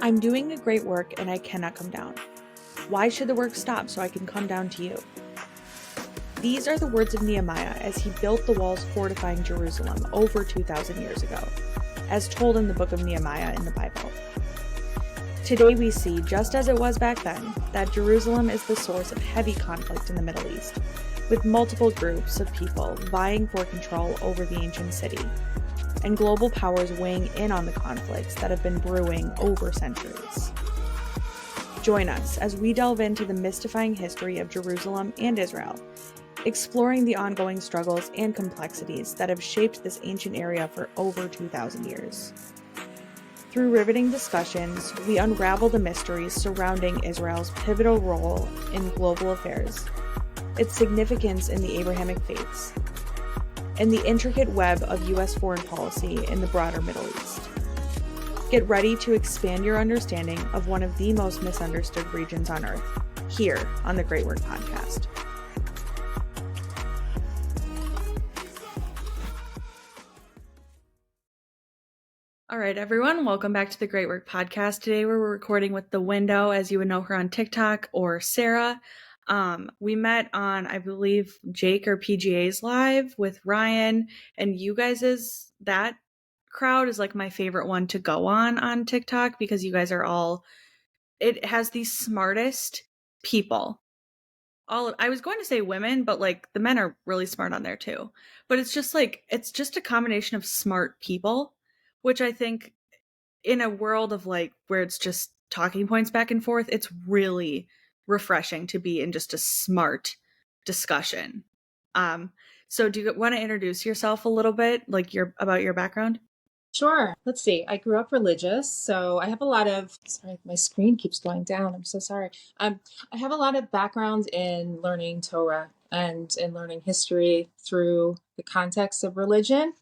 I'm doing a great work and I cannot come down. Why should the work stop so I can come down to you? These are the words of Nehemiah as he built the walls fortifying Jerusalem over 2,000 years ago, as told in the book of Nehemiah in the Bible. Today we see, just as it was back then, that Jerusalem is the source of heavy conflict in the Middle East, with multiple groups of people vying for control over the ancient city, and global powers weighing in on the conflicts that have been brewing over centuries. Join us as we delve into the mystifying history of Jerusalem and Israel, exploring the ongoing struggles and complexities that have shaped this ancient area for over 2,000 years. Through riveting discussions, we unravel the mysteries surrounding Israel's pivotal role in global affairs, its significance in the Abrahamic faiths, and the intricate web of U.S. foreign policy in the broader Middle East. Get ready to expand your understanding of one of the most misunderstood regions on Earth, here on the Great Work Podcast. All right, everyone, welcome back to the Great Work Podcast. Today we're recording with The Window, as you would know her on TikTok, or Sarah. We met on, I believe, Jake or PGA's live with Ryan, and you guys' that crowd is like my favorite one to go on TikTok because you guys are all, it has the smartest people. I was going to say women, but like the men are really smart on there too. But it's just a combination of smart people, which I think in a world of like where it's just talking points back and forth, it's really refreshing to be in just a smart discussion. So do you want to introduce yourself a little bit, like about your background? Sure. Let's see. I grew up religious, so I have a lot of, sorry, my screen keeps going down. I'm so sorry. I have a lot of background in learning Torah and in learning history through the context of religion.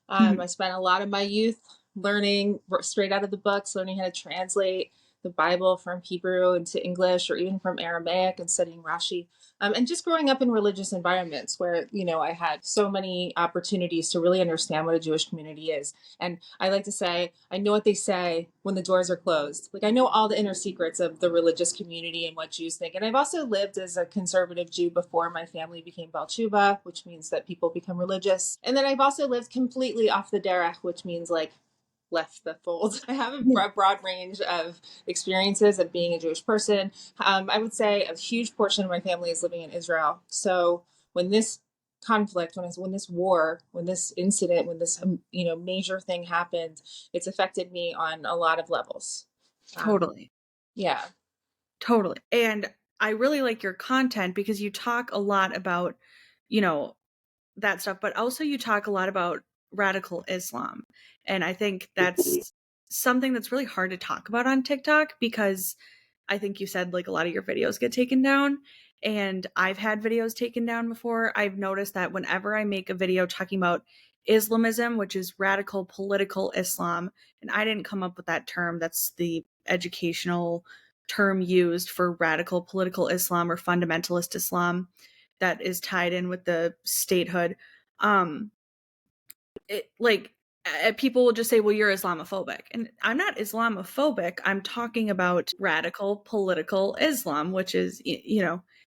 I spent a lot of my youth learning straight out of the books, learning how to translate the Bible from Hebrew into English or even from Aramaic and studying Rashi. And just growing up in religious environments where, I had so many opportunities to really understand what a Jewish community is. And I like to say, I know what they say when the doors are closed. Like, I know all the inner secrets of the religious community and what Jews think. And I've also lived as a conservative Jew before my family became Baal Tshuva, which means that people become religious. And then I've also lived completely off the derech, which means like left the fold. I have a broad range of experiences of being a Jewish person. I would say a huge portion of my family is living in Israel. So when this conflict, when this war, when this incident, when this major thing happened, it's affected me on a lot of levels. Totally. Yeah. Totally. And I really like your content because you talk a lot about, that stuff, but also you talk a lot about radical Islam. And I think that's something that's really hard to talk about on TikTok because I think you said like a lot of your videos get taken down. And I've had videos taken down before. I've noticed that whenever I make a video talking about Islamism, which is radical political Islam, and I didn't come up with that term, that's the educational term used for radical political Islam or fundamentalist Islam that is tied in with the statehood. People will just say, well, you're Islamophobic. And I'm not Islamophobic. I'm talking about radical political Islam, which is,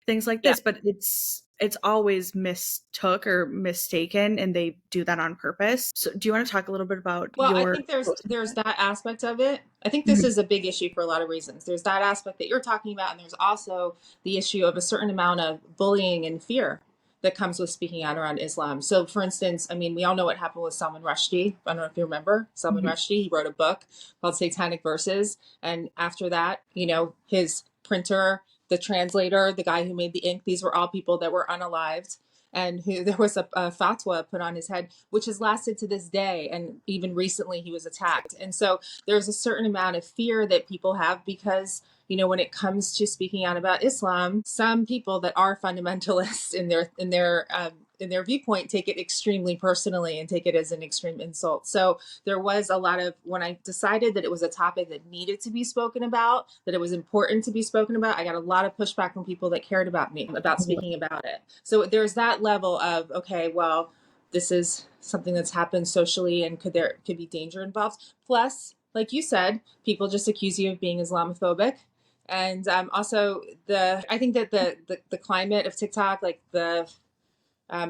things like this. But it's always mistook or mistaken, and they do that on purpose. So do you want to talk a little bit about I think there's that aspect of it. I think this is a big issue for a lot of reasons. There's that aspect that you're talking about, and there's also the issue of a certain amount of bullying and fear that comes with speaking out around Islam. So, for instance, I mean, we all know what happened with Salman Rushdie. I don't know if you remember Salman Rushdie. He wrote a book called Satanic Verses. And after that, his printer, the translator, the guy who made the ink, these were all people that were unalived. And there was a fatwa put on his head, which has lasted to this day. And even recently, he was attacked. And so there's a certain amount of fear that people have because when it comes to speaking out about Islam, some people that are fundamentalists in their viewpoint take it extremely personally and take it as an extreme insult. So there was a lot of, when I decided that it was a topic that needed to be spoken about, that it was important to be spoken about, I got a lot of pushback from people that cared about me, about speaking about it. So there's that level of, okay, well, this is something that's happened socially and could be danger involved. Plus, like you said, people just accuse you of being Islamophobic. And also I think that the climate of TikTok, like the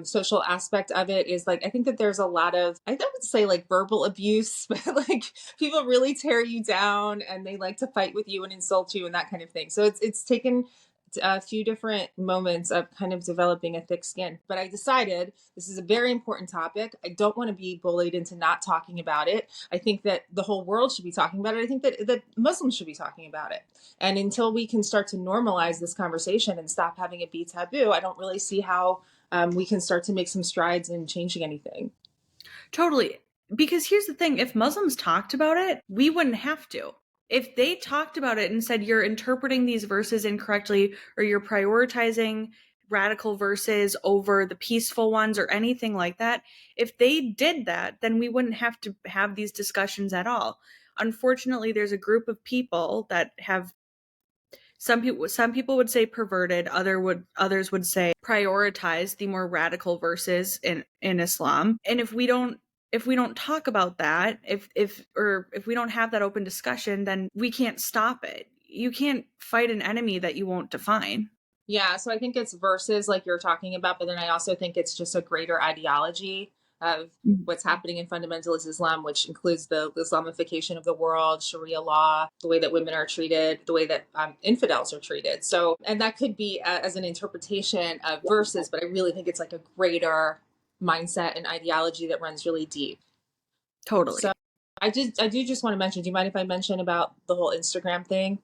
social aspect of it is like, I think that there's a lot of, I would say like verbal abuse, but like people really tear you down and they like to fight with you and insult you and that kind of thing. So it's taken a few different moments of kind of developing a thick skin. But I decided this is a very important topic. I don't want to be bullied into not talking about it. I think that the whole world should be talking about it. I think that Muslims should be talking about it. And until we can start to normalize this conversation and stop having it be taboo, I don't really see how we can start to make some strides in changing anything. Totally. Because here's the thing, if Muslims talked about it, we wouldn't have to. If they talked about it and said you're interpreting these verses incorrectly or you're prioritizing radical verses over the peaceful ones or anything like that, if they did that, then we wouldn't have to have these discussions at all. Unfortunately, there's a group of people that have some people would say perverted, others would say prioritize the more radical verses in Islam. And if we don't talk about that, if we don't have that open discussion, then we can't stop it. You can't fight an enemy that you won't define. Yeah, so I think it's verses like you're talking about, but then I also think it's just a greater ideology of what's happening in fundamentalist Islam, which includes the Islamification of the world, Sharia law, the way that women are treated, the way that infidels are treated. So, and that could be as an interpretation of verses, but I really think it's like a greater mindset and ideology that runs really deep. Totally. So I do just want to mention, do you mind if I mention about the whole Instagram thing?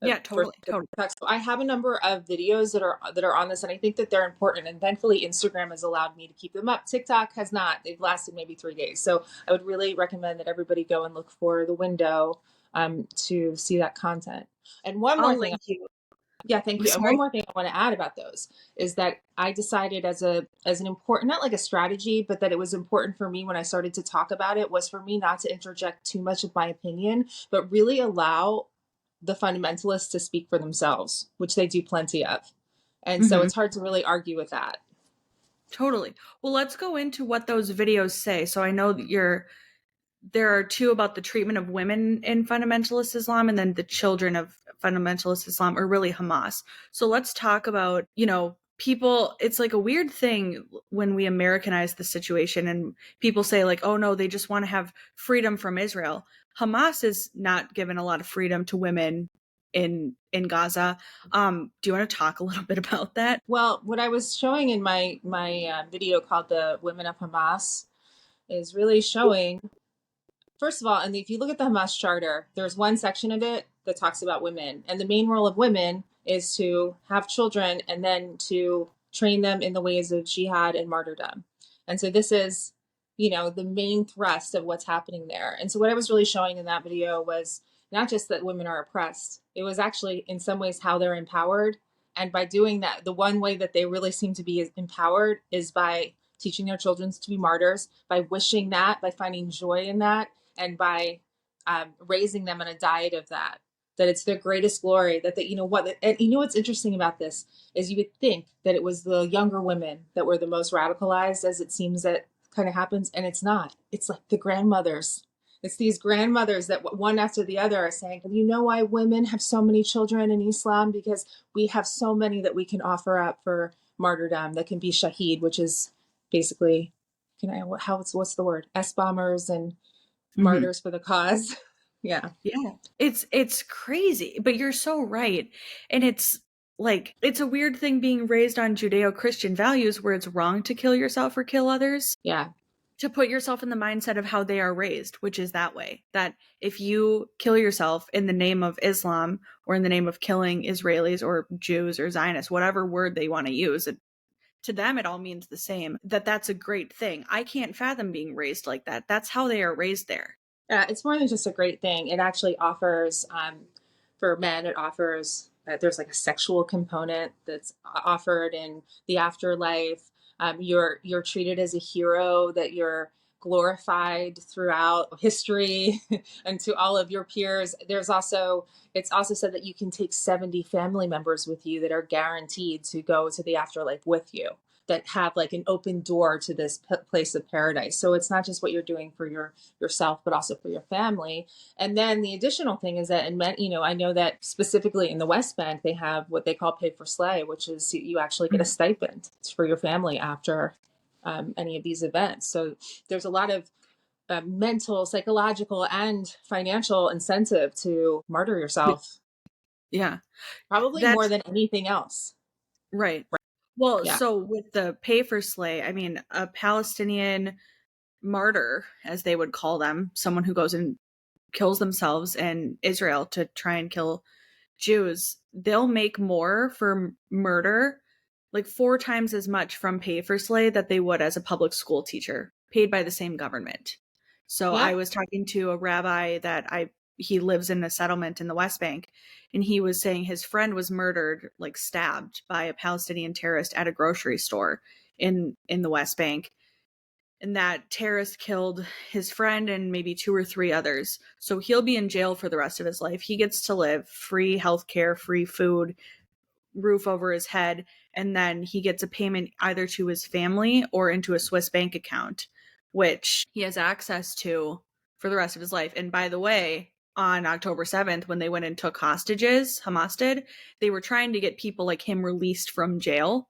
Yeah, totally. So I have a number of videos that are on this, and I think that they're important. And thankfully, Instagram has allowed me to keep them up. TikTok has not. They've lasted maybe 3 days. So I would really recommend that everybody go and look for the window to see that content. And one more thing. Yeah, thank you. And one more thing I want to add about those is that I decided as an important, not like a strategy, but that it was important for me when I started to talk about it, was for me not to interject too much of my opinion, but really allow the fundamentalists to speak for themselves, which they do plenty of. And so it's hard to really argue with that. Totally. Well, let's go into what those videos say. So I know that there are two about the treatment of women in fundamentalist Islam and then the children of fundamentalist Islam, or really Hamas. So let's talk about, people, it's like a weird thing when we Americanize the situation and people say like, oh no, they just want to have freedom from Israel. Hamas is not given a lot of freedom to women in Gaza. Do you want to talk a little bit about that? Well, what I was showing in my video called The Women of Hamas is really showing, first of all, and if you look at the Hamas charter, there's one section of it that talks about women. And the main role of women is to have children and then to train them in the ways of jihad and martyrdom. And so this is, the main thrust of what's happening there. And so what I was really showing in that video was not just that women are oppressed, it was actually in some ways how they're empowered. And by doing that, the one way that they really seem to be empowered is by teaching their children to be martyrs, by wishing that, by finding joy in that, and by raising them on a diet of that it's their greatest glory, and what's interesting about this is you would think that it was the younger women that were the most radicalized, as it seems that kind of happens, and it's not. It's like the grandmothers. It's these grandmothers that one after the other are saying, you know why women have so many children in Islam? Because we have so many that we can offer up for martyrdom that can be shaheed, which is basically, what's the word? S-bombers and martyrs for the cause. Yeah. Yeah. It's crazy, but you're so right. And it's like, it's a weird thing being raised on Judeo-Christian values where it's wrong to kill yourself or kill others. Yeah. To put yourself in the mindset of how they are raised, which is that way, that if you kill yourself in the name of Islam or in the name of killing Israelis or Jews or Zionists, whatever word they want to use, to them it all means the same, that's a great thing. I can't fathom being raised like that. That's how they are raised there. It's more than just a great thing. It actually offers, for men, there's like a sexual component that's offered in the afterlife. You're treated as a hero, that you're glorified throughout history and to all of your peers. It's also said that you can take 70 family members with you that are guaranteed to go to the afterlife with you. that have like an open door to this place of paradise. So it's not just what you're doing for yourself, but also for your family. And then the additional thing is that, I know that specifically in the West Bank, they have what they call pay for slay, which is you actually get a stipend for your family after any of these events. So there's a lot of mental, psychological, and financial incentive to martyr yourself, Yeah, probably more that's than anything else. right. Well, Yeah. so with the pay for slay, I mean, a Palestinian martyr, as they would call them, someone who goes and kills themselves in Israel to try and kill Jews, they'll make more for murder, like 4 times as much from pay for slay that they would as a public school teacher, paid by the same government. So Yeah. I was talking to a rabbi that he lives in a settlement in the West Bank, and he was saying his friend was murdered, like stabbed by a Palestinian terrorist at a grocery store in the West Bank, and that terrorist killed his friend and maybe 2 or 3 others. So he'll be in jail for the rest of his life. He gets to live free healthcare, free food, roof over his head, and then he gets a payment either to his family or into a Swiss bank account, which he has access to for the rest of his life. And by the way, on October 7th, when they went and took hostages, Hamas did, they were trying to get people like him released from jail,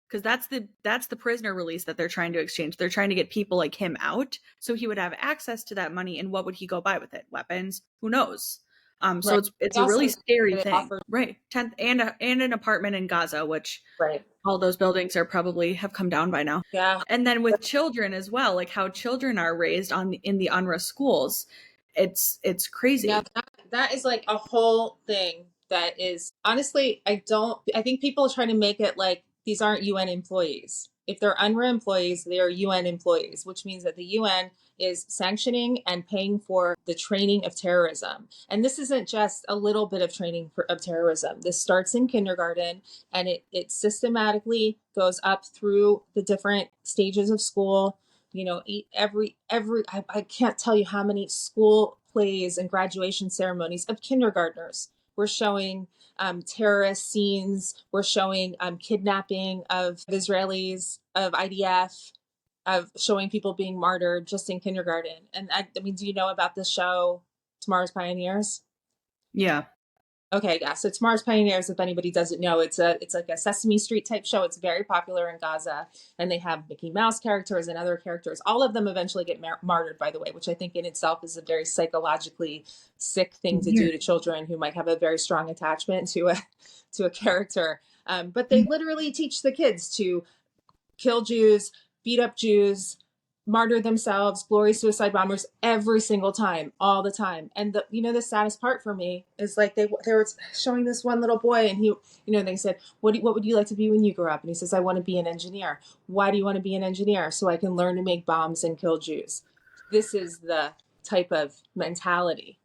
because that's the prisoner release that they're trying to exchange. They're trying to get people like him out so he would have access to that money. And what would he go buy with it? Weapons? Who knows? So Right. it's They a really also scary they thing, offer, right? And an apartment in Gaza, which right. all those buildings are probably have come down by now. Yeah. And then with children as well, like how children are raised in the UNRWA schools, it's Yeah, crazy. that is like a whole thing that is honestly, I think people are trying to make it like these aren't UN employees. If they're UNRWA employees, they are UN employees, which means that the UN is sanctioning and paying for the training of terrorism. And this isn't just a little bit of training of terrorism. This starts in kindergarten, and it systematically goes up through the different stages of school. I can't tell you how many school plays and graduation ceremonies of kindergartners we're showing terrorist scenes, we're showing kidnapping of Israelis, of IDF, of showing people being martyred just in kindergarten. And I mean, do you know about this show, Tomorrow's Pioneers? Yeah. Okay, yeah. So Tomorrow's Pioneers, if anybody doesn't know, it's like a Sesame Street type show. It's very popular in Gaza, and they have Mickey Mouse characters and other characters. All of them eventually get martyred, by the way, which I think in itself is a very psychologically sick thing to do Weird. to children who might have a very strong attachment to a character. But they literally teach the kids to kill Jews, beat up Jews, martyr themselves, glory suicide bombers every single time, all the time. And the saddest part for me is like they were showing this one little boy, and they said, what would you like to be when you grow up? And he says, I want to be an engineer. Why do you want to be an engineer? So I can learn to make bombs and kill Jews. This is the type of mentality.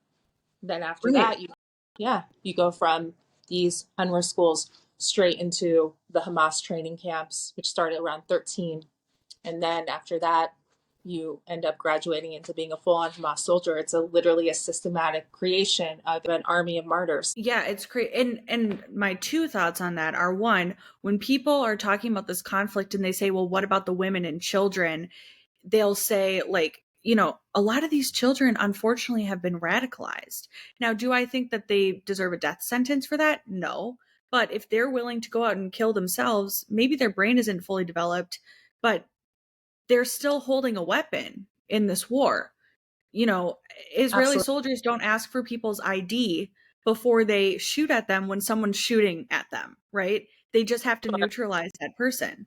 Then after Right. that, you go from these UNRWA schools straight into the Hamas training camps, which started around 13. And then after that, you end up graduating into being a full-on Hamas soldier. It's literally a systematic creation of an army of martyrs. Yeah, it's great. And my 2 thoughts on that are, one, when people are talking about this conflict and they say, well, what about the women and children? They'll say, like, a lot of these children unfortunately have been radicalized. Now, do I think that they deserve a death sentence for that? No. But if they're willing to go out and kill themselves, maybe their brain isn't fully developed, but they're still holding a weapon in this war. Israeli Absolutely. soldiers don't ask for people's ID before they shoot at them when someone's shooting at them, right? They just have to neutralize that person.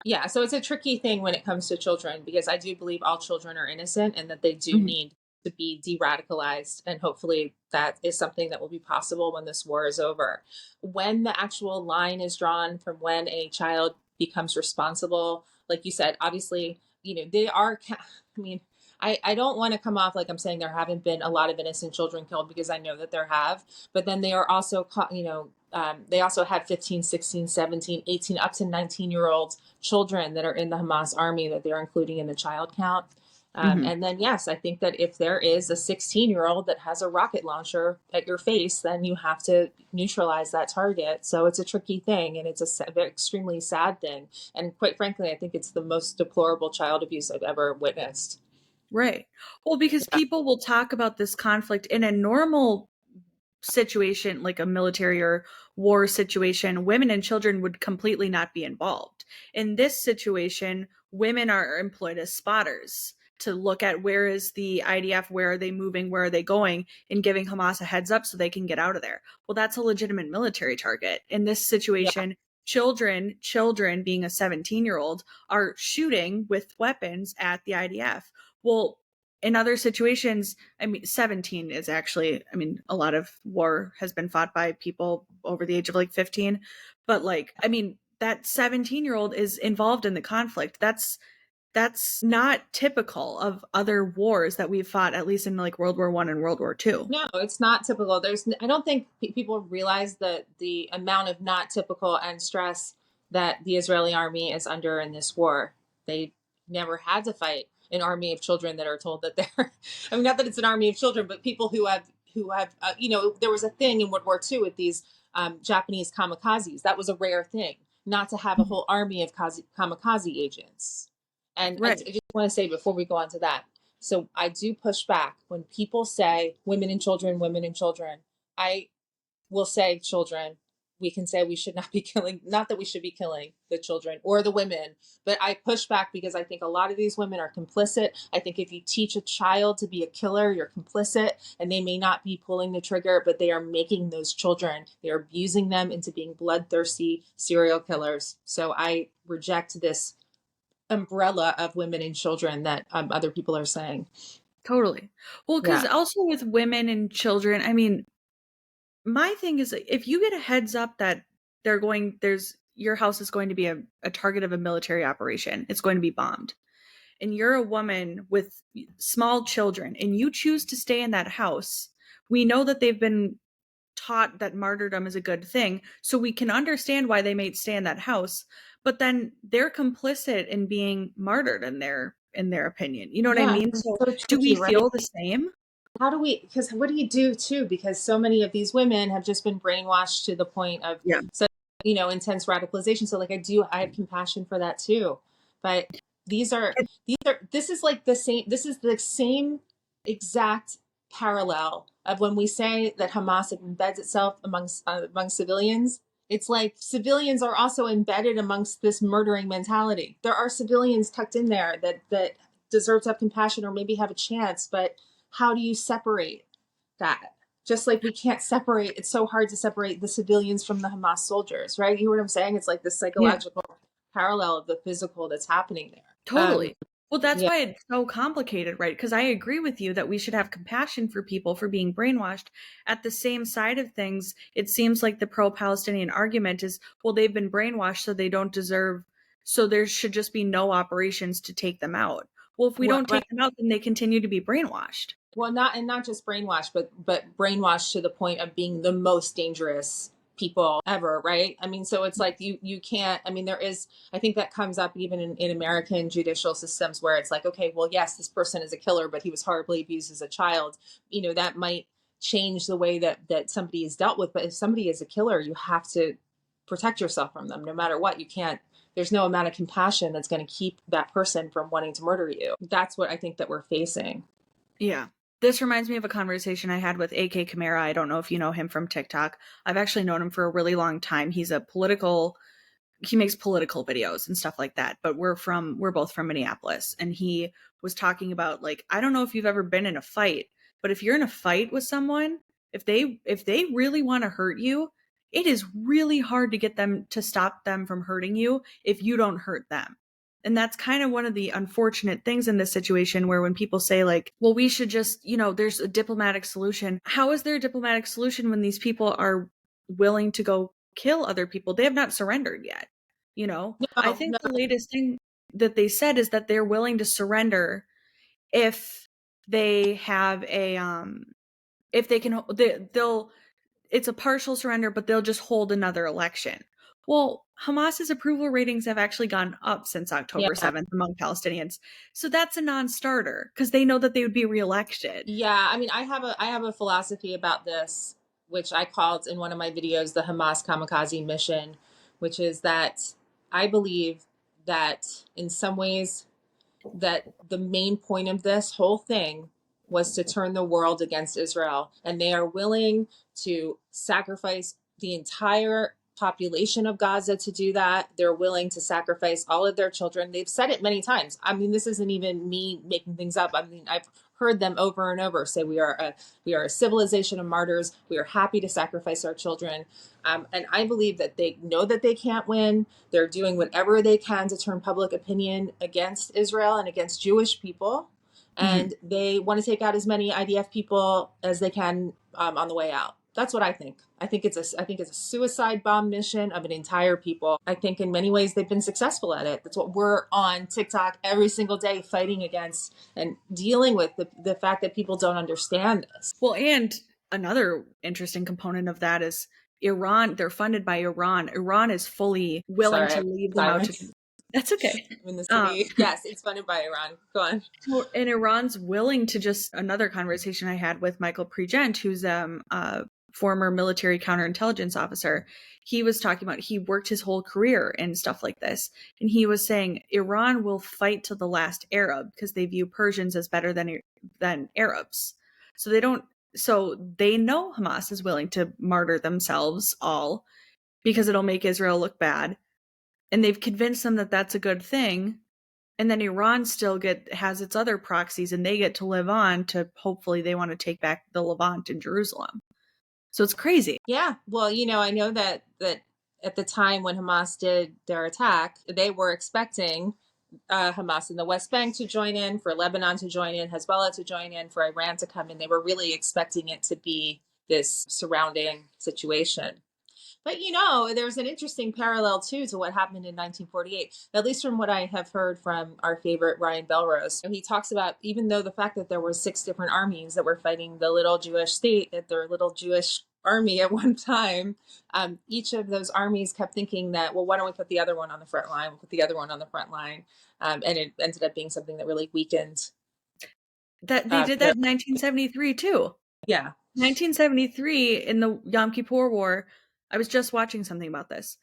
Yeah, so it's a tricky thing when it comes to children, because I do believe all children are innocent and that they do Mhm. need to be de-radicalized, and hopefully that is something that will be possible when this war is over. When the actual line is drawn from when a child becomes responsible, like you said, obviously, they are, I mean, I don't want to come off like I'm saying there haven't been a lot of innocent children killed, because I know that there have, but then they are also, they also had 15, 16, 17, 18, up to 19-year-old children that are in the Hamas army that they're including in the child count. Hmm. And then, yes, I think that if there is a 16-year-old that has a rocket launcher at your face, then you have to neutralize that target. So it's a tricky thing, and it's a extremely sad thing. And quite frankly, I think it's the most deplorable child abuse I've ever witnessed. Right. Well, because Yeah. people will talk about this conflict in a normal situation, like a military or war situation, women and children would completely not be involved. In this situation, women are employed as spotters to look at where is the IDF, where are they moving, where are they going, and giving Hamas a heads up so they can get out of there. Well, that's a legitimate military target. In this Yeah. situation, children being a 17-year-old are shooting with weapons at the IDF. Well, in other situations, I mean, 17 is actually, I mean, a lot of war has been fought by people over the age of like 15. But like, I mean, that 17-year-old is involved in the conflict. That's not typical of other wars that we've fought, at least in like World War One and World War Two. No, it's not typical. I don't think people realize that the amount of not typical and stress that the Israeli army is under in this war. They never had to fight an army of children that are told that they're, I mean, not that it's an army of children, but people who have, there was a thing in World War II with these Japanese kamikazes. That was a rare thing, not to have a whole army of kamikaze agents. And I Right. just want to say before we go on to that, so I do push back when people say women and children, women and children. I will say children. We can say we should not be killing, not that we should be killing the children or the women, but I push back because I think a lot of these women are complicit. I think if you teach a child to be a killer, you're complicit, and they may not be pulling the trigger, but they are making those children, they are abusing them into being bloodthirsty serial killers. So I reject this umbrella of women and children that other people are saying. Totally. Well, because Yeah. also with women and children, I mean, my thing is if you get a heads up that there's your house is going to be a target of a military operation, it's going to be bombed, and you're a woman with small children and you choose to stay in that house, we know that they've been taught that martyrdom is a good thing, so we can understand why they may stay in that house, but then they're complicit in being martyred in their opinion. You know what I Yeah, mean? it's So so do we tricky, right? feel the same? How do we, because what do you do too? Because so many of these women have just been brainwashed to the point of Yeah. such, intense radicalization. So like I have compassion for that too. But these are, this is like this is the same exact parallel of when we say that Hamas embeds itself among civilians. It's like civilians are also embedded amongst this murdering mentality. There are civilians tucked in there that deserve to have compassion or maybe have a chance, but how do you separate that? Just like we can't separate, it's so hard to separate the civilians from the Hamas soldiers, right? You know what I'm saying? It's like the Yeah. psychological parallel of the physical that's happening there. Totally. Well, that's Yeah, why it's so complicated, right? Because I agree with you that we should have compassion for people for being brainwashed. At the same side of things, it seems like the pro-Palestinian argument is, well, they've been brainwashed, so they don't deserve, so there should just be no operations to take them out. Well, if we well, don't right. take them out, then they continue to be brainwashed. Well, not just brainwashed, but brainwashed to the point of being the most dangerous people ever, right? I mean, so it's like you can't. I mean, there is. I think that comes up even in American judicial systems where it's like, okay, well, yes, this person is a killer, but he was horribly abused as a child. That might change the way that somebody is dealt with. But if somebody is a killer, you have to protect yourself from them, no matter what. You can't. There's no amount of compassion that's going to keep that person from wanting to murder you. That's what I think that we're facing. Yeah. This reminds me of a conversation I had with AK Kamara. I don't know if you know him from TikTok. I've actually known him for a really long time. He makes political videos and stuff like that, but we're both from Minneapolis, and he was talking about, like, I don't know if you've ever been in a fight, but if you're in a fight with someone, if they really want to hurt you, it is really hard to get them to stop them from hurting you if you don't hurt them. And that's kind of one of the unfortunate things in this situation, where when people say, like, well, we should just, there's a diplomatic solution. How is there a diplomatic solution when these people are willing to go kill other people? They have not surrendered yet. I No, think no. the latest thing that they said is that they're willing to surrender if they have if they can, they'll it's a partial surrender, but they'll just hold another election. Well, Hamas's approval ratings have actually gone up since October Yeah. 7th among Palestinians. So that's a non-starter because they know that they would be reelected. Yeah, I mean, I have a philosophy about this, which I called in one of my videos the Hamas kamikaze mission, which is that I believe that in some ways that the main point of this whole thing was to turn the world against Israel, and they are willing to sacrifice the entire population of Gaza to do that. They're willing to sacrifice all of their children. They've said it many times. I mean, this isn't even me making things up. I mean, I've heard them over and over say we are a civilization of martyrs. We are happy to sacrifice our children. And I believe that they know that they can't win. They're doing whatever they can to turn public opinion against Israel and against Jewish people. And they want to take out as many IDF people as they can on the way out. That's what I think. I think it's a suicide bomb mission of an entire people. I think in many ways they've been successful at it. That's what we're on TikTok every single day fighting against and dealing with the fact that people don't understand this. Well, and another interesting component of that is Iran. They're funded by Iran. Iran is fully willing Sorry, to leave them out to. silence. That's okay. I'm in the city. Yes, it's funded by Iran. Go on. And Iran's willing to just another conversation I had with Michael Pregent, who's a former military counterintelligence officer. He was talking about he worked his whole career in stuff like this, and he was saying Iran will fight to the last Arab because they view Persians as better than Arabs. So they don't. So they know Hamas is willing to martyr themselves all because it'll make Israel look bad, and they've convinced them that that's a good thing. And then Iran still has its other proxies, and they get to live on to hopefully they want to take back the Levant in Jerusalem. So it's crazy. Yeah. Well, I know that at the time when Hamas did their attack, they were expecting Hamas in the West Bank to join in, for Lebanon to join in, Hezbollah to join in, for Iran to come in. They were really expecting it to be this surrounding situation. But there's an interesting parallel too to what happened in 1948, at least from what I have heard from our favorite Ryan Belrose. He talks about, even though the fact that there were 6 different armies that were fighting the little Jewish state, at their little Jewish army at one time, each of those armies kept thinking that, well, why don't we put the other one on the front line? We'll put the other one on the front line. And it ended up being something that really weakened. That they did that in 1973 too. Yeah. 1973 in the Yom Kippur War. I was just watching something about this.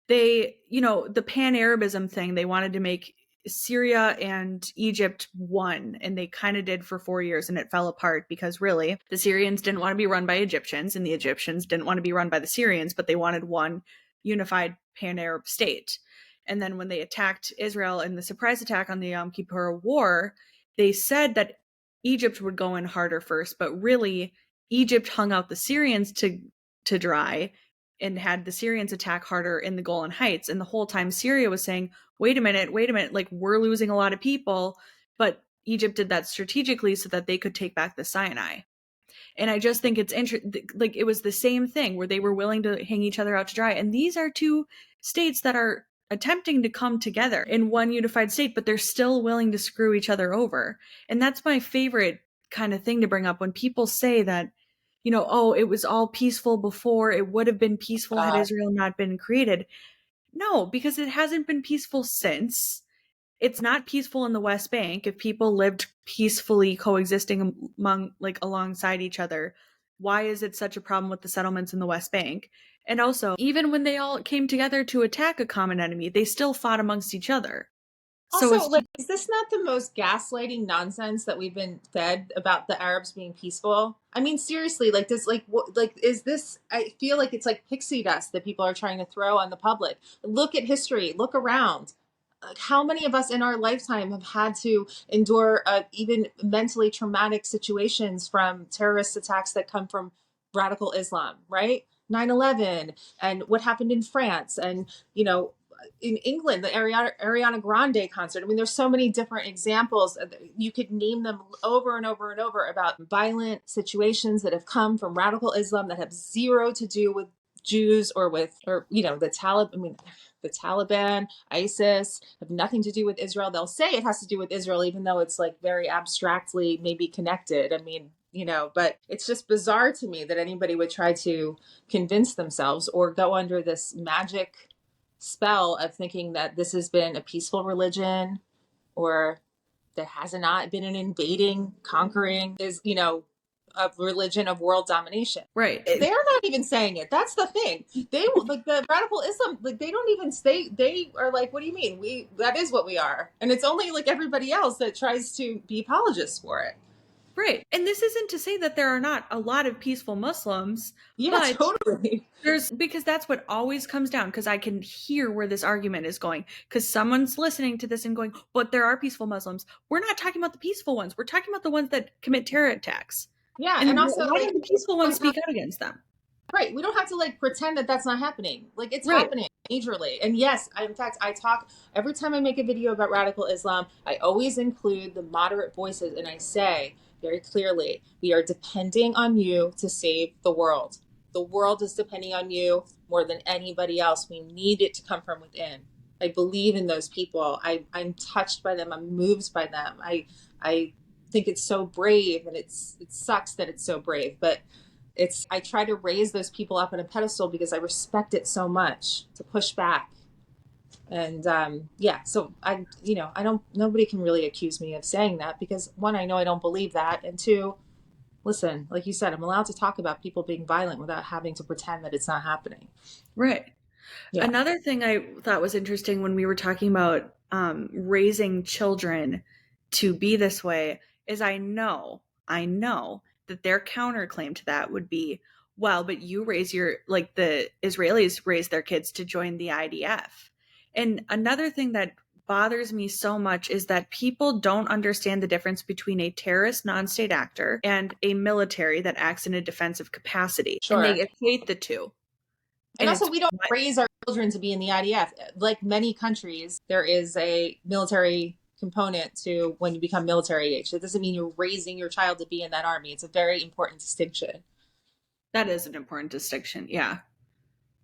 They, the pan-Arabism thing, they wanted to make Syria and Egypt one, and they kind of did for 4 years, and it fell apart because really the Syrians didn't want to be run by Egyptians, and the Egyptians didn't want to be run by the Syrians, but they wanted one unified pan-Arab state. And then when they attacked Israel in the surprise attack on the Yom Kippur War, they said that Egypt would go in harder first, but really Egypt hung out the Syrians to dry and had the Syrians attack harder in the Golan Heights. And the whole time Syria was saying, wait a minute, like we're losing a lot of people. But Egypt did that strategically so that they could take back the Sinai. And I just think it's interesting. Like it was the same thing where they were willing to hang each other out to dry. And these are two states that are attempting to come together in one unified state, but they're still willing to screw each other over. And that's my favorite kind of thing to bring up when people say that, oh, it was all peaceful before. It would have been peaceful had Israel not been created. No, because it hasn't been peaceful since. It's not peaceful in the West Bank. If people lived peacefully coexisting alongside each other, why is it such a problem with the settlements in the West Bank? And also, even when they all came together to attack a common enemy, they still fought amongst each other. Also, is this not the most gaslighting nonsense that we've been fed about the Arabs being peaceful? I mean, seriously, is this? I feel like it's like pixie dust that people are trying to throw on the public. Look at history. Look around. How many of us in our lifetime have had to endure even mentally traumatic situations from terrorist attacks that come from radical Islam, right? 9/11 and what happened in France and, in England, the Ariana Grande concert. I mean, there's so many different examples. You could name them over and over and over about violent situations that have come from radical Islam that have zero to do with Jews or the Taliban. I mean, the Taliban, ISIS have nothing to do with Israel. They'll say it has to do with Israel, even though it's like very abstractly maybe connected. I mean, but it's just bizarre to me that anybody would try to convince themselves or go under this magic spell of thinking that this has been a peaceful religion, or there has not been an invading, conquering, is, a religion of world domination. Right. They're not even saying it. That's the thing. They like the radical Islam, like they don't even stay. They are like, what do you mean? That is what we are, and it's only like everybody else that tries to be apologists for it. Right. And this isn't to say that there are not a lot of peaceful Muslims, Yeah, but totally. because that's what always comes down, because I can hear where this argument is going, because someone's listening to this and going, but there are peaceful Muslims. We're not talking about the peaceful ones. We're talking about the ones that commit terror attacks. Yeah, And and also why like don't the peaceful ones speak out against them? right, we don't have to like pretend that that's not happening. Like it's Right. happening majorly. And yes, in fact, I talk every time I make a video about radical Islam, I always include the moderate voices, and I say very clearly, we are depending on you to save the world. The world is depending on you more than anybody else. We need it to come from within. I believe in those people. I'm touched by them. I'm moved by them. I think it's so brave, and it sucks that it's so brave, but I try to raise those people up on a pedestal because I respect it so much, to push back. And yeah, so I don't, nobody can really accuse me of saying that, because one, I know I don't believe that, and two, listen, like you said, I'm allowed to talk about people being violent without having to pretend that it's not happening. Right. Yeah. Another thing I thought was interesting when we were talking about raising children to be this way is I know that their counterclaim to that would be, well, but you raise like the Israelis raise their kids to join the IDF. And another thing that bothers me so much is that people don't understand the difference between a terrorist non-state actor and a military that acts in a defensive capacity. Sure. And they equate the two. And also, it's we don't raise our children to be in the IDF. Like many countries, there is a military component to when you become military age. That doesn't mean you're raising your child to be in that army. It's a very important distinction. That is an important distinction. Yeah.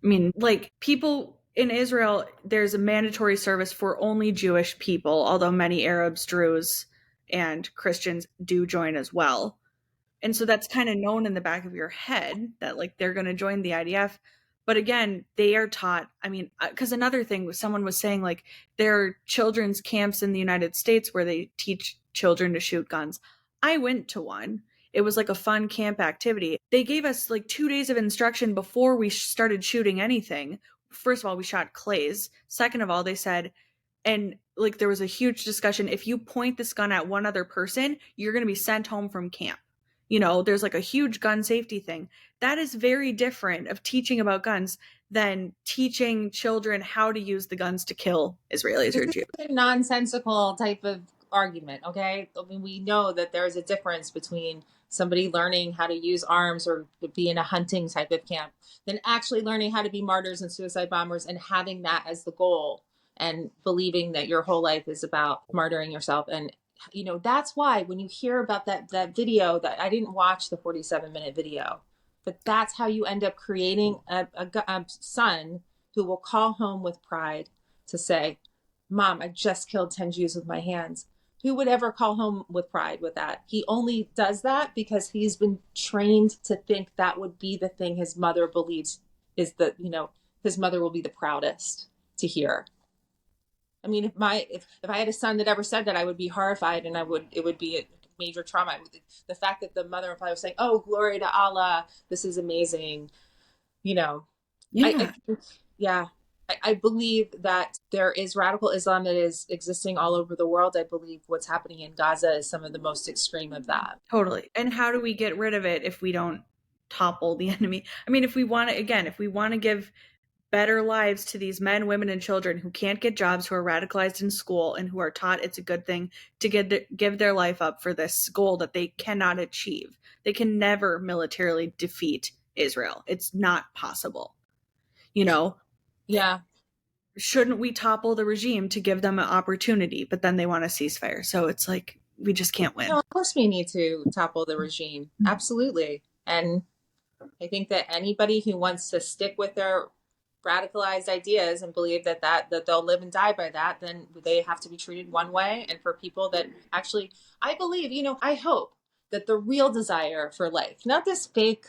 I mean, like, people in Israel, there's a mandatory service for only Jewish people, although many Arabs, Druze, and Christians do join as well. And so that's kind of known in the back of your head that, like, they're going to join the IDF. But again, they are taught, I mean, because another thing was, someone was saying, like, there are children's camps in the United States where they teach children to shoot guns. I went to one. It was like a fun camp activity. They gave us like 2 days of instruction before we started shooting anything. First of all, we shot clays. Second of all, they said, and like there was a huge discussion, if you point this gun at one other person, you're going to be sent home from camp. There's like a huge gun safety thing. That is very different of teaching about guns than teaching children how to use the guns to kill Israelis or Jews. It's a nonsensical type of argument, okay? I mean, we know that there's a difference between somebody learning how to use arms or be in a hunting type of camp than actually learning how to be martyrs and suicide bombers and having that as the goal and believing that your whole life is about martyring yourself. And that's why when you hear about that video, that I didn't watch the 47-minute video, but that's how you end up creating a son who will call home with pride to say, Mom, I just killed 10 Jews with my hands. Who would ever call home with pride with that? He only does that because he's been trained to think that would be the thing his mother believes is his mother will be the proudest to hear. I mean, if I had a son that ever said that, I would be horrified, and it would be a major trauma. The fact that the mother and father was saying, "Oh, glory to Allah, this is amazing," Yeah. I believe that there is radical Islam that is existing all over the world. I believe what's happening in Gaza is some of the most extreme of that. Totally. And how do we get rid of it if we don't topple the enemy? I mean, if we want to give better lives to these men, women, and children who can't get jobs, who are radicalized in school, and who are taught it's a good thing to give their life up for this goal that they cannot achieve. They can never militarily defeat Israel. It's not possible. Yeah. Shouldn't we topple the regime to give them an opportunity? But then they want a ceasefire. So it's like, we just can't win. No, of course we need to topple the regime. Absolutely. And I think that anybody who wants to stick with their radicalized ideas and believe that they'll live and die by that, then they have to be treated one way. And for people that actually, I believe, I hope that the real desire for life, not this fake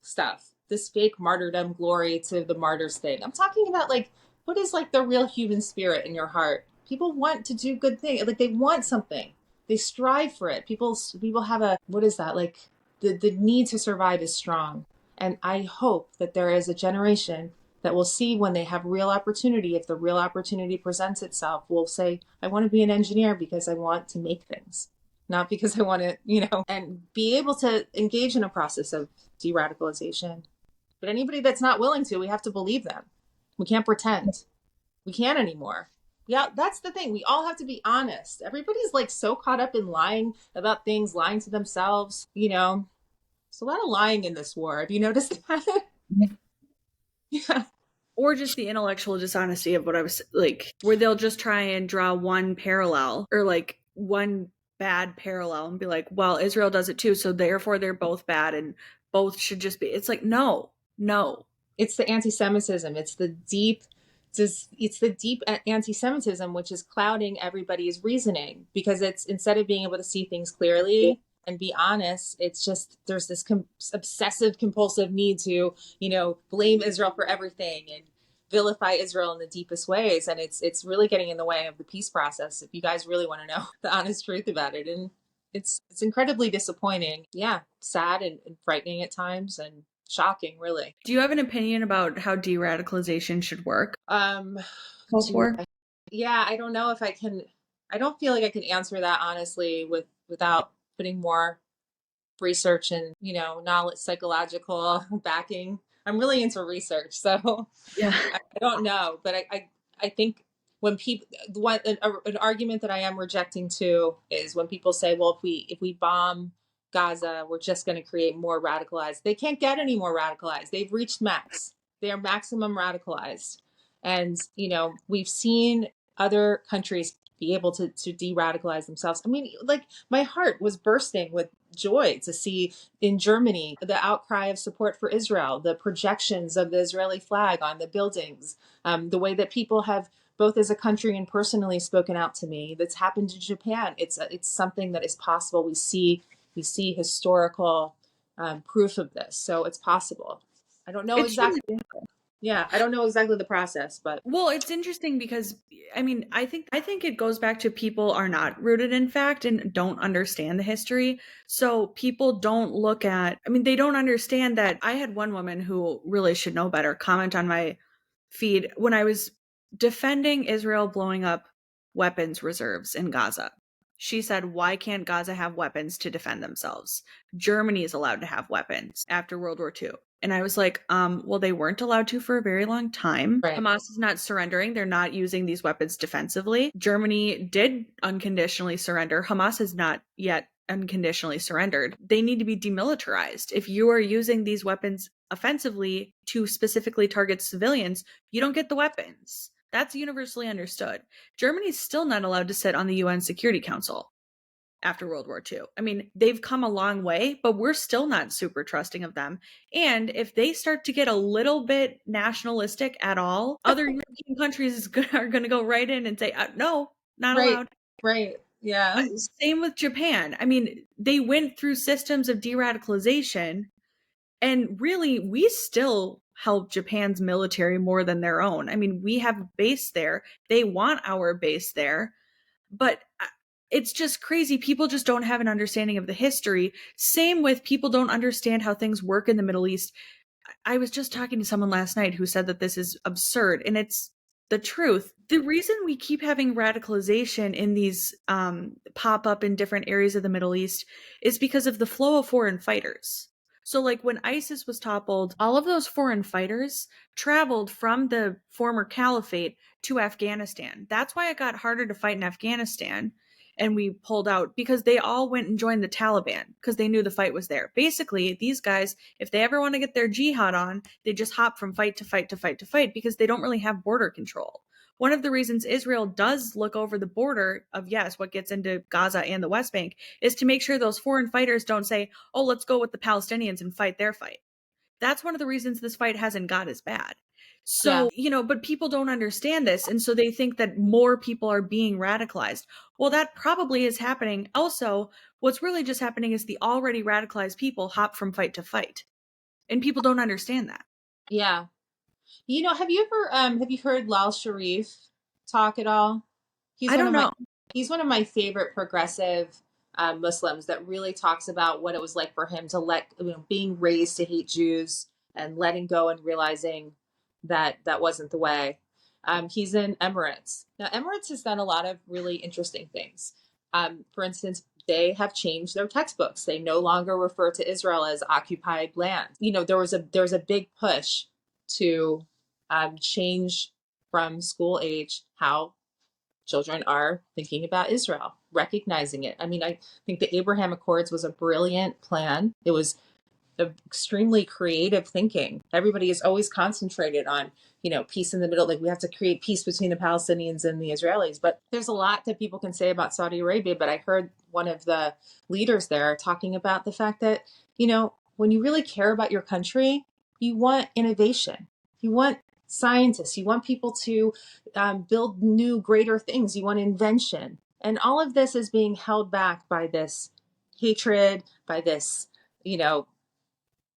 stuff, this fake martyrdom, glory to the martyrs thing. I'm talking about like what is like the real human spirit in your heart? People want to do good things. Like they want something. They strive for it. People have a, what is that? Like the need to survive is strong. And I hope that there is a generation that will see when they have real opportunity, if the real opportunity presents itself, will say, I want to be an engineer because I want to make things, not because I want to, and be able to engage in a process of de-radicalization. But anybody that's not willing to, we have to believe them. We can't pretend. We can't anymore. Yeah, that's the thing. We all have to be honest. Everybody's like so caught up in lying about things, lying to themselves. There's a lot of lying in this war. Have you noticed that? Yeah. Or just the intellectual dishonesty of what I was like, where they'll just try and draw one parallel or like one bad parallel and be like, well, Israel does it too, so therefore they're both bad and both should just be. It's like, no. It's the anti-Semitism. It's the deep anti-Semitism, which is clouding everybody's reasoning, because it's, instead of being able to see things clearly and be honest, it's just, there's this obsessive compulsive need to, blame Israel for everything and vilify Israel in the deepest ways. And it's really getting in the way of the peace process, if you guys really want to know the honest truth about it. And it's incredibly disappointing. Yeah, sad and frightening at times, and shocking, really. Do you have an opinion about how de-radicalization should work? Yeah, I don't know if I can. I don't feel like I can answer that honestly without putting more research and knowledge, psychological backing. I'm really into research, so Yeah. I don't know, but I think when people, an argument that I am rejecting too is when people say, well, if we bomb Gaza, we're just going to create more radicalized. They can't get any more radicalized. They've reached max. They are maximum radicalized. And, we've seen other countries be able to de-radicalize themselves. I mean, like, my heart was bursting with joy to see in Germany the outcry of support for Israel, the projections of the Israeli flag on the buildings, the way that people have, both as a country and personally, spoken out to me. That's happened in Japan. It's something that is possible. We see historical proof of this, so it's possible. I don't know exactly. Yeah, I don't know exactly the process, but well, it's interesting because I mean, I think it goes back to people are not rooted in fact and don't understand the history. So people don't look at, I mean, they don't understand that. I had one woman who really should know better comment on my feed when I was defending Israel blowing up weapons reserves in Gaza. She said, why can't Gaza have weapons to defend themselves? Germany is allowed to have weapons after World War II. And I was like, well, they weren't allowed to for a very long time. Right. Hamas is not surrendering. They're not using these weapons defensively. Germany did unconditionally surrender. Hamas has not yet unconditionally surrendered. They need to be demilitarized. If you are using these weapons offensively to specifically target civilians, you don't get the weapons. That's universally understood. Germany's still not allowed to sit on the UN Security Council after World War II. I mean, they've come a long way, but we're still not super trusting of them. And if they start to get a little bit nationalistic at all, other European countries are going to go right in and say, no, not allowed. Right. Yeah. Same with Japan. I mean, they went through systems of de-radicalization, and really, we still help Japan's military more than their own. I mean, we have a base there. They want our base there. But it's just crazy. People just don't have an understanding of the history. Same with people don't understand how things work in the Middle East. I was just talking to someone last night who said that this is absurd, and it's the truth. The reason we keep having radicalization in these pop up in different areas of the Middle East is because of the flow of foreign fighters. So like when ISIS was toppled, all of those foreign fighters traveled from the former caliphate to Afghanistan. That's why it got harder to fight in Afghanistan. And we pulled out because they all went and joined the Taliban because they knew the fight was there. Basically, these guys, if they ever want to get their jihad on, they just hop from fight to fight to fight to fight because they don't really have border control. One of the reasons Israel does look over the border of, yes, what gets into Gaza and the West Bank is to make sure those foreign fighters don't say, oh, let's go with the Palestinians and fight their fight. That's one of the reasons this fight hasn't got as bad. So, but people don't understand this. And so they think that more people are being radicalized. Well, that probably is happening. Also, what's really just happening is the already radicalized people hop from fight to fight. And people don't understand that. Yeah. Have you ever have you heard Lal Sharif talk at all? He's I one don't of my know. he's one of my favorite progressive Muslims that really talks about what it was like for him to being raised to hate Jews and letting go and realizing that that wasn't the way. He's in Emirates. Now, Emirates has done a lot of really interesting things. For instance, they have changed their textbooks. They no longer refer to Israel as occupied land. There was a big push to change from school age how children are thinking about Israel, recognizing it. I mean, I think the Abraham Accords was a brilliant plan. It was extremely creative thinking. Everybody is always concentrated on, peace in the middle. Like we have to create peace between the Palestinians and the Israelis. But there's a lot that people can say about Saudi Arabia. But I heard one of the leaders there talking about the fact that, when you really care about your country, you want innovation. You want scientists. You want people to build new, greater things. You want invention. And all of this is being held back by this hatred, by this, you know,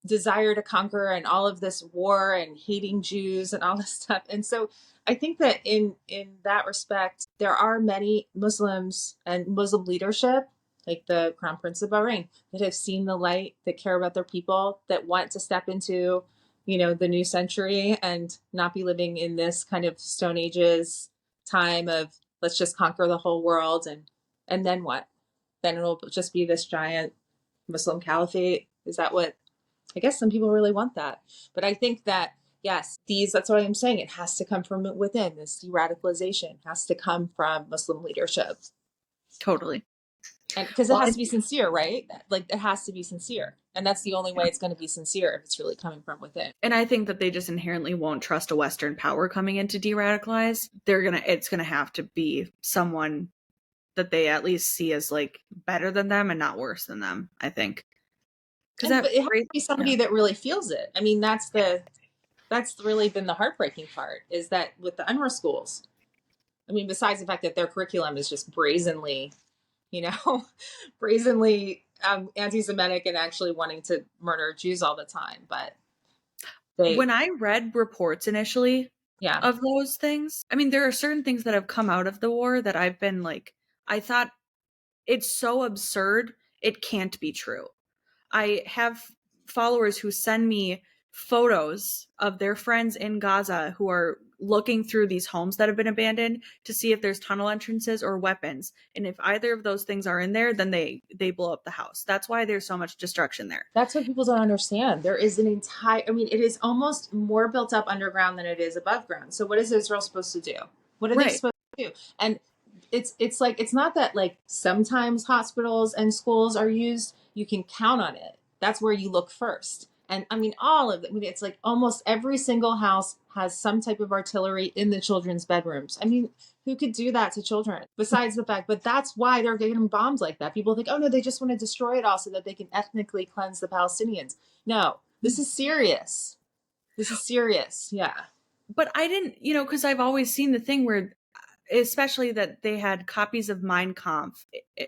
desire to conquer and all of this war and hating Jews and all this stuff. And so I think that in that respect, there are many Muslims and Muslim leadership, like the Crown Prince of Bahrain, that have seen the light, that care about their people, that want to step into, the new century and not be living in this kind of Stone Ages time of let's just conquer the whole world and then what? Then it'll just be this giant Muslim caliphate. Is that what I guess some people really want that. But I think that, yes, that's what I'm saying. It has to come from within. This de-radicalization has to come from Muslim leadership. Totally. And because it Well, has to be sincere, right? Like it has to be sincere. And that's the only way it's going to be sincere if it's really coming from within. and I think that they just inherently won't trust a Western power coming in to de-radicalize. It's gonna have to be someone that they at least see as like better than them and not worse than them, I think. But it has to be somebody that really feels it. I mean, that's really been the heartbreaking part, is that with the UNRWA schools, I mean, besides the fact that their curriculum is just brazenly, brazenly anti-Semitic and actually wanting to murder Jews all the time. But when I read reports initially yeah, of those things, I mean, there are certain things that have come out of the war that I've been like, I thought it's so absurd, it can't be true. I have followers who send me photos of their friends in Gaza who are looking through these homes that have been abandoned to see if there's tunnel entrances or weapons. And if either of those things are in there, then they blow up the house. That's why there's so much destruction there. that's what people don't understand. There is it is almost more built up underground than it is above ground. So what is Israel supposed to do? What are they supposed to do? And it's like, it's not that like sometimes hospitals and schools are used. You can count on it. That's where you look first. And I mean, all of it. I mean, it's like almost every single house has some type of artillery in the children's bedrooms. I mean, who could do that to children? Besides the fact, but that's why they're getting bombs like that. People think, oh no, they just want to destroy it all so that they can ethnically cleanse the Palestinians. No, this is serious. This is serious. Yeah. But I didn't, because I've always seen the thing where, especially that they had copies of Mein Kampf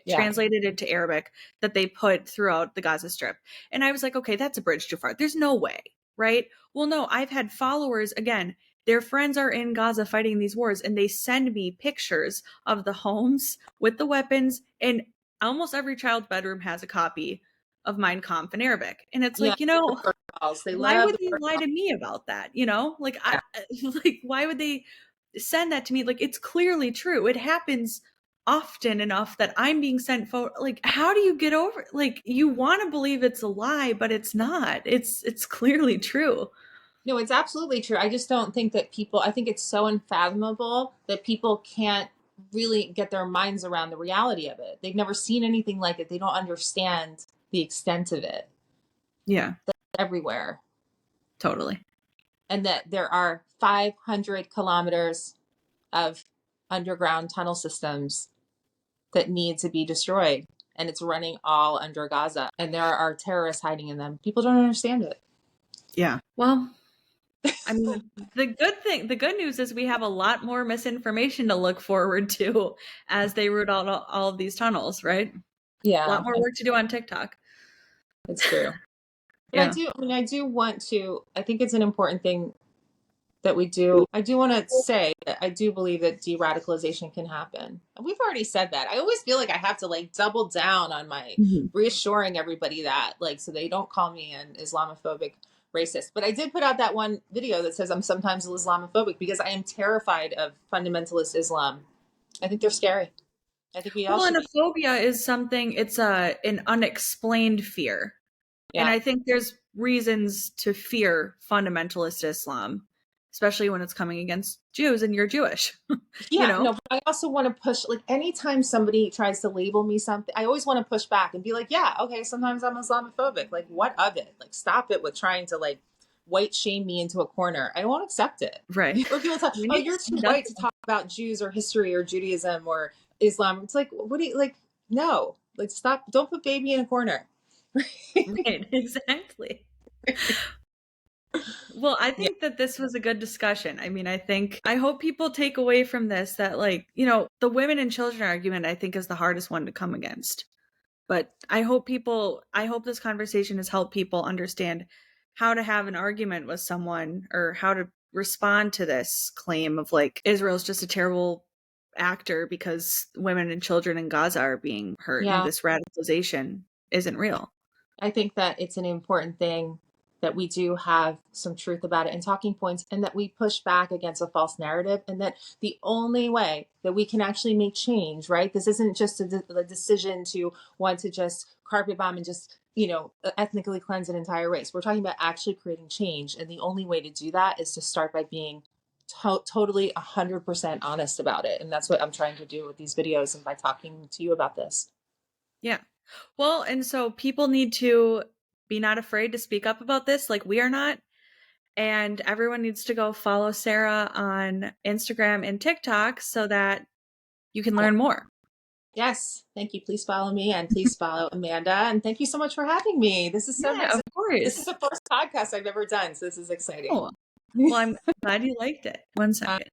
translated into Arabic that they put throughout the Gaza Strip. And I was like, okay, that's a bridge too far. There's no way, right? Well, no, I've had followers, again, their friends are in Gaza fighting these wars, and they send me pictures of the homes with the weapons, and almost every child's bedroom has a copy of Mein Kampf in Arabic. And it's like, why would they lie to me about that? Like, like, why would they send that to me? Like, it's clearly true. It happens often enough that I'm being sent like, how do you get over it? Like, you want to believe it's a lie, but it's not. It's clearly true. No, it's absolutely true. I just don't think that I think it's so unfathomable that people can't really get their minds around the reality of it. They've never seen anything like it. They don't understand the extent of it. Yeah. That's everywhere. Totally. And that there are 500 kilometers of underground tunnel systems that need to be destroyed. And it's running all under Gaza. And there are terrorists hiding in them. People don't understand it. Yeah. Well, I mean, the good news is we have a lot more misinformation to look forward to as they root out all of these tunnels, right? Yeah. A lot more work to do on TikTok. It's true. But yeah. I do want to, I think it's an important thing that we do. I do want to say that I do believe that de-radicalization can happen. We've already said that. I always feel like I have to like double down on my Mhm. reassuring everybody that, like, so they don't call me an Islamophobic racist. But I did put out that one video that says I'm sometimes Islamophobic because I am terrified of fundamentalist Islam. I think they're scary. I think we all Well, should and a be. phobia is something, it's an unexplained fear. And Yeah. I think there's reasons to fear fundamentalist Islam, especially when it's coming against Jews and you're Jewish, you Yeah, know? no, but I also want to push, like, anytime somebody tries to label me something, I always want to push back and be like, yeah, okay, sometimes I'm Islamophobic. Like, what of it? Like, stop it with trying to, like, white shame me into a corner. I won't accept it. Right. Or people talk, We oh, need you're to too stand up. white to talk about Jews or history or Judaism or Islam. It's like, what do you, like, no, like, stop, don't put baby in a corner. Right, exactly. Well, I Yeah. think that this was a good discussion. I mean, I hope people take away from this that, like, you know, the women and children argument, I think, is the hardest one to come against. But I hope this conversation has helped people understand how to have an argument with someone or how to respond to this claim of like Israel's just a terrible actor because women and children in Gaza are being hurt and Yeah. this radicalization isn't real. I think that it's an important thing that we do have some truth about it and talking points, and that we push back against a false narrative, and that the only way that we can actually make change, right? This isn't just a decision to want to just carpet bomb and just, ethnically cleanse an entire race. We're talking about actually creating change. And the only way to do that is to start by being totally 100% honest about it. And that's what I'm trying to do with these videos and by talking to you about this. Yeah. Well, and so people need to be not afraid to speak up about this like we are not. And everyone needs to go follow Sarah on Instagram and TikTok so that you can Yeah. learn more. Yes. Thank you. Please follow me and please follow Amanda. And thank you so much for having me. This is so Yeah, nice. of This is course. the first podcast I've ever done. So this is exciting. Oh, well, I'm glad you liked it. 1 second.